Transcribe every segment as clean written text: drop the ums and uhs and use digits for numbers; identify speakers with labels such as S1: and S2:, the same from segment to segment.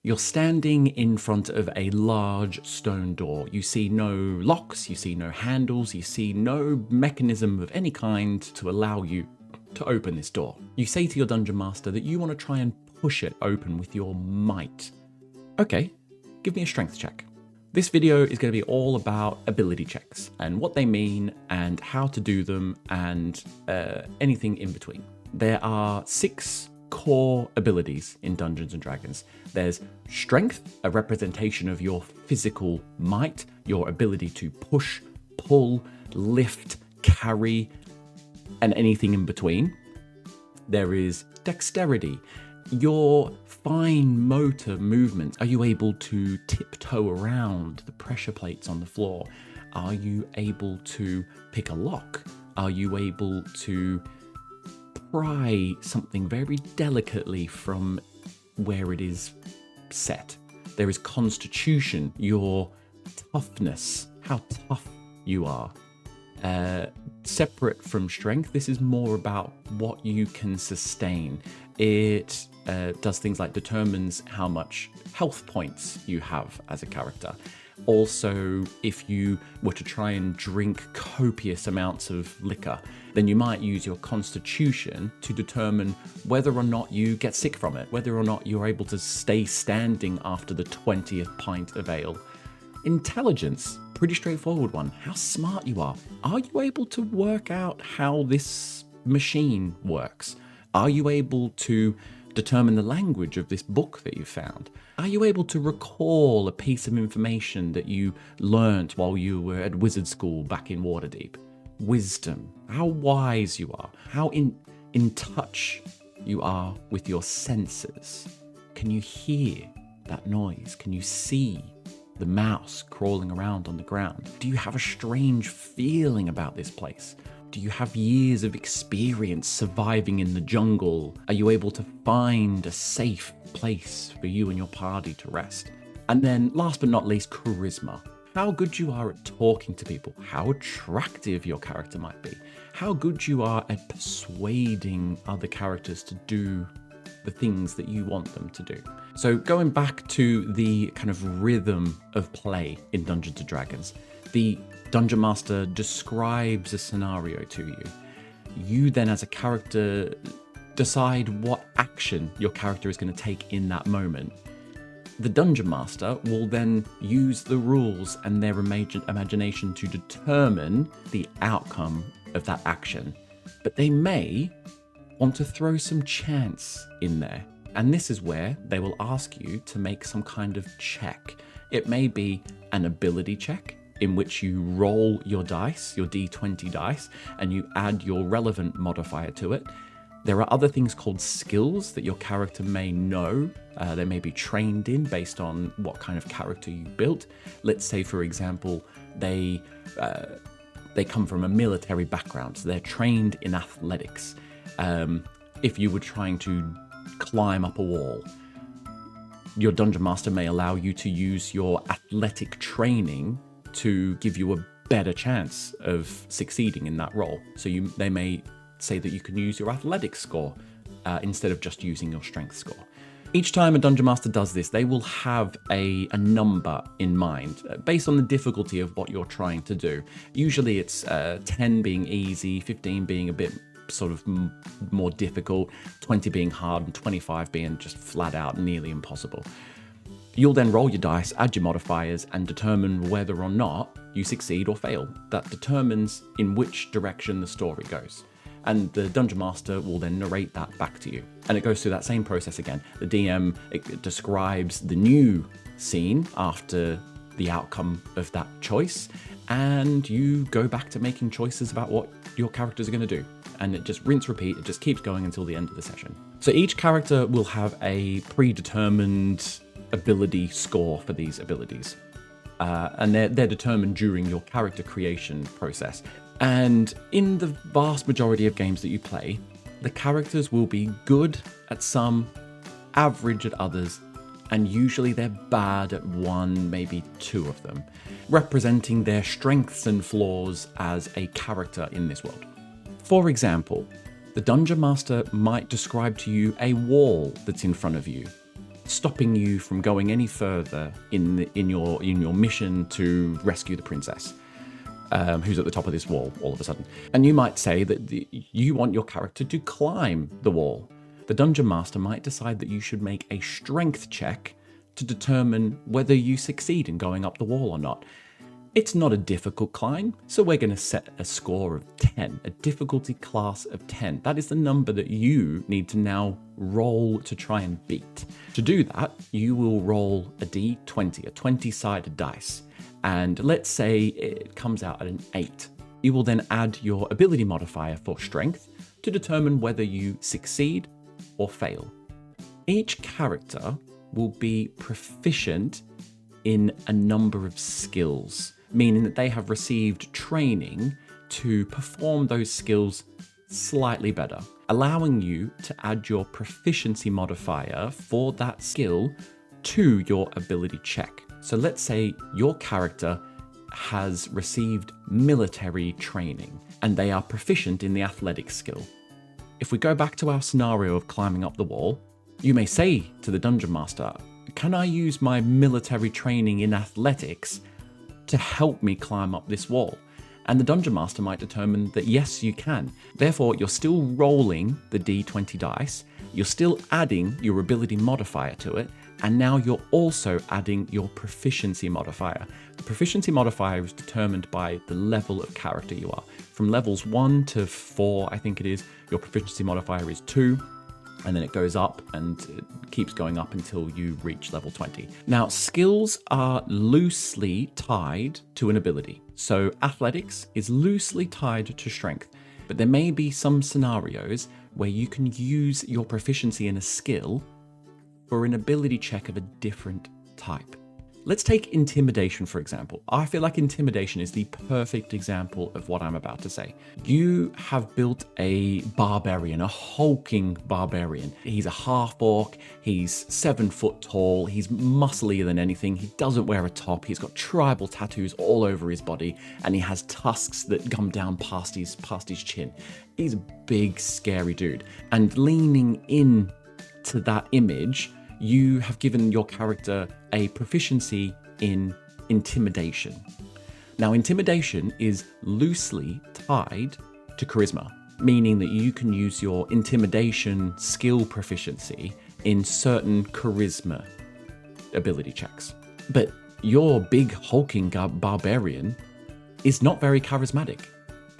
S1: You're standing in front of a large stone door. You see no locks, you see no handles, you see no mechanism of any kind to allow you to open this door. You say to your dungeon master that you want to try and push it open with your might. Okay, give me a strength check. This video is going to be all about ability checks and what they mean and how to do them and anything in between. There are 6 core abilities in Dungeons and Dragons. There's strength, a representation of your physical might, your ability to push, pull, lift, carry, and anything in between. There is dexterity, your fine motor movements. Are you able to tiptoe around the pressure plates on the floor? Are you able to pick a lock? Are you able to pry something very delicately from where it is set? There is constitution, your toughness, how tough you are. Separate from strength, this is more about what you can sustain. It does things like determines how much health points you have as a character. Also, if you were to try and drink copious amounts of liquor, then you might use your constitution to determine whether or not you get sick from it, whether or not you're able to stay standing after the 20th pint of ale. Intelligence, pretty straightforward one. How smart you are. Are you able to work out how this machine works? Are you able to determine the language of this book that you found? Are you able to recall a piece of information that you learnt while you were at wizard school back in Waterdeep? Wisdom, how wise you are, how in touch you are with your senses. Can you hear that noise? Can you see the mouse crawling around on the ground? Do you have a strange feeling about this place? Do you have years of experience surviving in the jungle? Are you able to find a safe place for you and your party to rest? And then last but not least, charisma. How good you are at talking to people, how attractive your character might be, how good you are at persuading other characters to do the things that you want them to do. So going back to the kind of rhythm of play in Dungeons & Dragons, the Dungeon Master describes a scenario to you. You then as a character decide what action your character is going to take in that moment. The Dungeon Master will then use the rules and their imagination to determine the outcome of that action. But they may want to throw some chance in there. And this is where they will ask you to make some kind of check. It may be an ability check in which you roll your dice, your D20 dice, and you add your relevant modifier to it. There are other things called skills that your character may know. They may be trained in based on what kind of character you built. Let's say, for example, they come from a military background, so they're trained in athletics. If you were trying to climb up a wall, your Dungeon Master may allow you to use your athletic training to give you a better chance of succeeding in that role. So they may say that you can use your athletics score instead of just using your strength score. Each time a Dungeon Master does this, they will have a number in mind based on the difficulty of what you're trying to do. Usually it's 10 being easy, 15 being a bit sort of more difficult, 20 being hard, and 25 being just flat out nearly impossible. You'll then roll your dice, add your modifiers, and determine whether or not you succeed or fail. That determines in which direction the story goes. And the Dungeon Master will then narrate that back to you. And it goes through that same process again. The DM describes the new scene after the outcome of that choice, and you go back to making choices about what your characters are going to do. And it just rinse, repeat, it just keeps going until the end of the session. So each character will have a predetermined ability score for these abilities. And they're determined during your character creation process. And in the vast majority of games that you play, the characters will be good at some, average at others, and usually they're bad at one, maybe two of them, representing their strengths and flaws as a character in this world. For example, the Dungeon Master might describe to you a wall that's in front of you. stopping you from going any further in your mission to rescue the princess, who's at the top of this wall all of a sudden. And you might say that you want your character to climb the wall. The dungeon master might decide that you should make a strength check to determine whether you succeed in going up the wall or not. It's not a difficult climb, so we're going to set a score of 10, a difficulty class of 10. That is the number that you need to now roll to try and beat. To do that, you will roll a d20, a 20-sided dice, and let's say it comes out at an 8. You will then add your ability modifier for strength to determine whether you succeed or fail. Each character will be proficient in a number of skills, meaning that they have received training to perform those skills slightly better, allowing you to add your proficiency modifier for that skill to your ability check. So let's say your character has received military training and they are proficient in the athletics skill. If we go back to our scenario of climbing up the wall, you may say to the dungeon master, can I use my military training in athletics to help me climb up this wall? And the dungeon master might determine that yes, you can. Therefore, you're still rolling the d20 dice, you're still adding your ability modifier to it, and now you're also adding your proficiency modifier. The proficiency modifier is determined by the level of character you are. From levels 1 to 4, I think it is, your proficiency modifier is 2. And then it goes up and it keeps going up until you reach level 20. Now, skills are loosely tied to an ability. So athletics is loosely tied to strength, but there may be some scenarios where you can use your proficiency in a skill for an ability check of a different type. Let's take intimidation, for example. I feel like intimidation is the perfect example of what I'm about to say. You have built a barbarian, a hulking barbarian. He's a half-orc, he's 7 foot tall, he's musclier than anything, he doesn't wear a top, he's got tribal tattoos all over his body, and he has tusks that come down past his chin. He's a big, scary dude. And leaning in to that image, you have given your character a proficiency in intimidation. Now, intimidation is loosely tied to charisma, meaning that you can use your intimidation skill proficiency in certain charisma ability checks. But your big hulking barbarian is not very charismatic.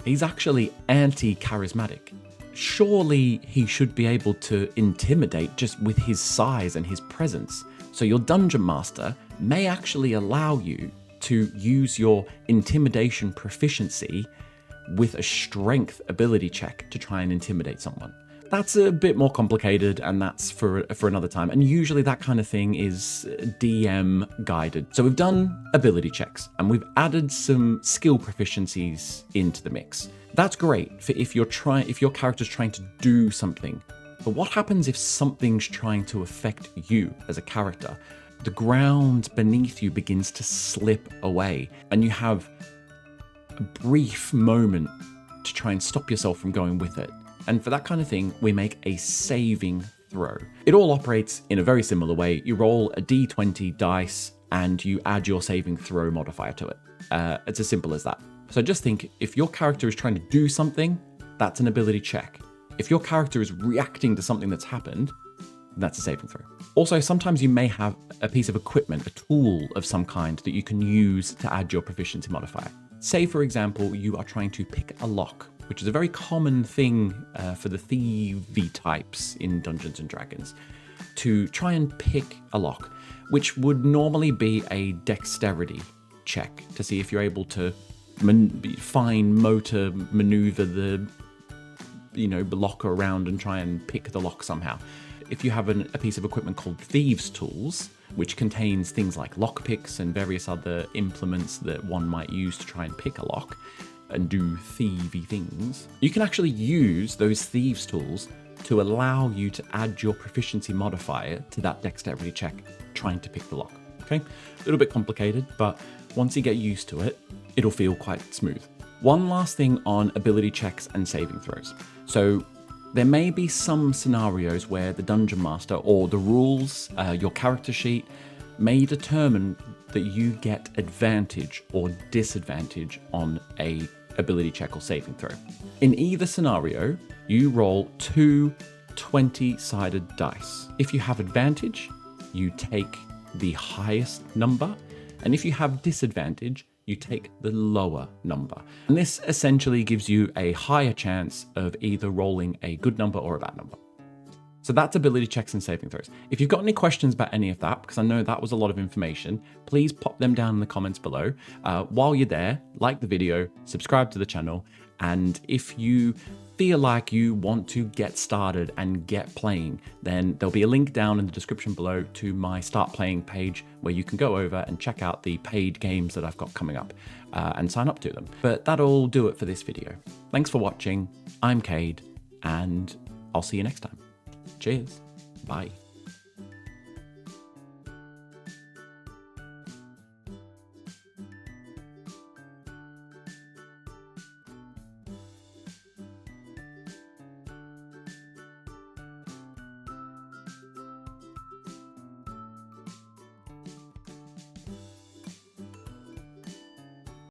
S1: He's actually anti-charismatic. Surely he should be able to intimidate just with his size and his presence. So your dungeon master may actually allow you to use your intimidation proficiency with a strength ability check to try and intimidate someone. That's a bit more complicated, and that's for another time. And usually that kind of thing is DM guided. So we've done ability checks and we've added some skill proficiencies into the mix. That's great for if your character's trying to do something. But what happens if something's trying to affect you as a character? The ground beneath you begins to slip away, and you have a brief moment to try and stop yourself from going with it. And for that kind of thing, we make a saving throw. It all operates in a very similar way. You roll a d20 dice and you add your saving throw modifier to it. It's as simple as that. So just think, if your character is trying to do something, that's an ability check. If your character is reacting to something that's happened, that's a saving throw. Also, sometimes you may have a piece of equipment, a tool of some kind that you can use to add your proficiency modifier. Say, for example, you are trying to pick a lock, which is a very common thing for the thievy types in Dungeons & Dragons, to try and pick a lock, which would normally be a dexterity check to see if you're able to fine motor maneuver the locker around and try and pick the lock somehow. If you have a piece of equipment called thieves' tools, which contains things like lockpicks and various other implements that one might use to try and pick a lock and do thievy things, you can actually use those thieves' tools to allow you to add your proficiency modifier to that dexterity check trying to pick the lock. Okay, a little bit complicated, but once you get used to it, it'll feel quite smooth. One last thing on ability checks and saving throws. So There may be some scenarios where the Dungeon Master or the rules, your character sheet, may determine that you get advantage or disadvantage on a ability check or saving throw. In either scenario, you roll two 20-sided dice. If you have advantage, you take the highest number, and if you have disadvantage, you take the lower number. And this essentially gives you a higher chance of either rolling a good number or a bad number. So that's ability checks and saving throws. If you've got any questions about any of that, because I know that was a lot of information, please pop them down in the comments below. While you're there, like the video, subscribe to the channel, and if you feel like you want to get started and get playing, then there'll be a link down in the description below to my Start Playing page where you can go over and check out the paid games that I've got coming up and sign up to them. But that'll do it for this video. Thanks for watching. I'm Kade, and I'll see you next time. Cheers. Bye.